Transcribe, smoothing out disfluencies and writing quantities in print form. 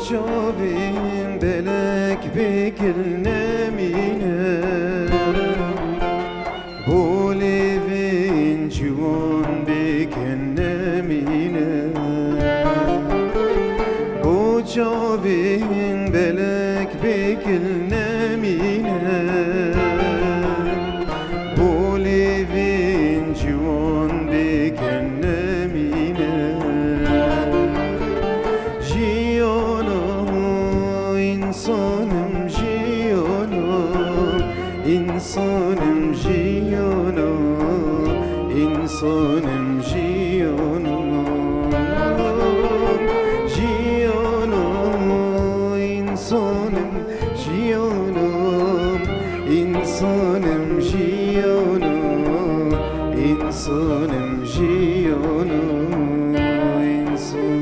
Cavim belek bekir nemine Bu levin civan beken nemine Bu cavim belek bekir nemine Bu levin civan beken nemine İnsanım jiyanım, insanım jiyanım, insanım jiyanım, jiyanım, insanım jiyanım, insanım jiyanım, insanım jiyanım, insanım.